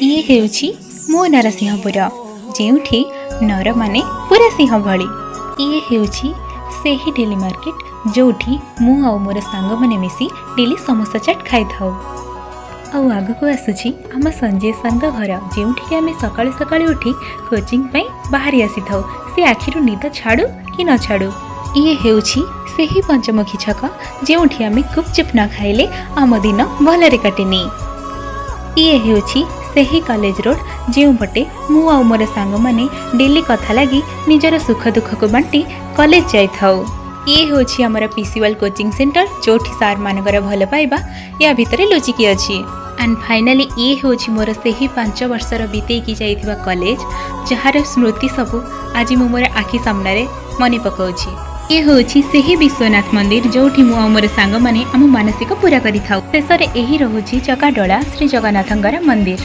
ଇଏ ହେଉଛି ମୋ ନରସିଂହପୁର, ଯେଉଁଠି ନରମାନେ ପୁରା ସିଂହ ଭଳି। ଇଏ ହେଉଛି ସେହି ଡେଲି ମାର୍କେଟ, ଯେଉଁଠି ମୁଁ ଆଉ ମୋର ସାଙ୍ଗମାନେ ମିଶି ଡେଲି ସମୋସା ଚାଟ୍ ଖାଇଥାଉ। ଆଉ ଆଗକୁ ଆସୁଛି ଆମ ସଞ୍ଜୟ ସାର୍ଙ୍କ ଘର, ଯେଉଁଠିକି ଆମେ ସକାଳୁ ସକାଳୁ ଉଠି କୋଚିଂ ପାଇଁ ବାହାରି ଆସିଥାଉ, ସେ ଆଖିରୁ ନିଦ ଛାଡ଼ୁ କି ନ ଛାଡ଼ୁ। ଇଏ ହେଉଛି ସେହି ପଞ୍ଚମୁଖୀ ଛକ, ଯେଉଁଠି ଆମେ ଗୁପଚୁପ୍ ନ ଖାଇଲେ ଆମ ଦିନ ଭଲରେ କଟେନି। ଇଏ ହେଉଛି ସେହି କଲେଜ ରୋଡ଼, ଯେଉଁପଟେ ମୁଁ ଆଉ ମୋର ସାଙ୍ଗମାନେ ଡେଲି କଥା ଲାଗି ନିଜର ସୁଖ ଦୁଃଖକୁ ବାଣ୍ଟି କଲେଜ ଯାଇଥାଉ। ଇଏ ହେଉଛି ଆମର ପିସିୱାଲ କୋଚିଂ ସେଣ୍ଟର, ଯେଉଁଠି ସାର୍ମାନଙ୍କର ଭଲ ପାଇବା ୟା ଭିତରେ ଲୁଚିକି ଅଛି। ଆଣ୍ଡ ଫାଇନାଲି ଇଏ ହେଉଛି ମୋର ସେହି 5 ବର୍ଷର ବିତେଇକି ଯାଇଥିବା କଲେଜ, ଯାହାର ସ୍ମୃତି ସବୁ ଆଜି ମୁଁ ମୋର ଆଖି ସାମ୍ନାରେ ମନେ ପକାଉଛି। ଇଏ ହେଉଛି ସେହି ବିଶ୍ୱନାଥ ମନ୍ଦିର, ଯେଉଁଠି ମୁଁ ଆଉ ମୋର ସାଙ୍ଗମାନେ ଆମ ମାନସିକ ପୁରା କରିଥାଉ। ଶେଷରେ ଏହି ରହୁଛି ଚକାଡୋଳା ଶ୍ରୀ ଜଗନ୍ନାଥଙ୍କର ମନ୍ଦିର।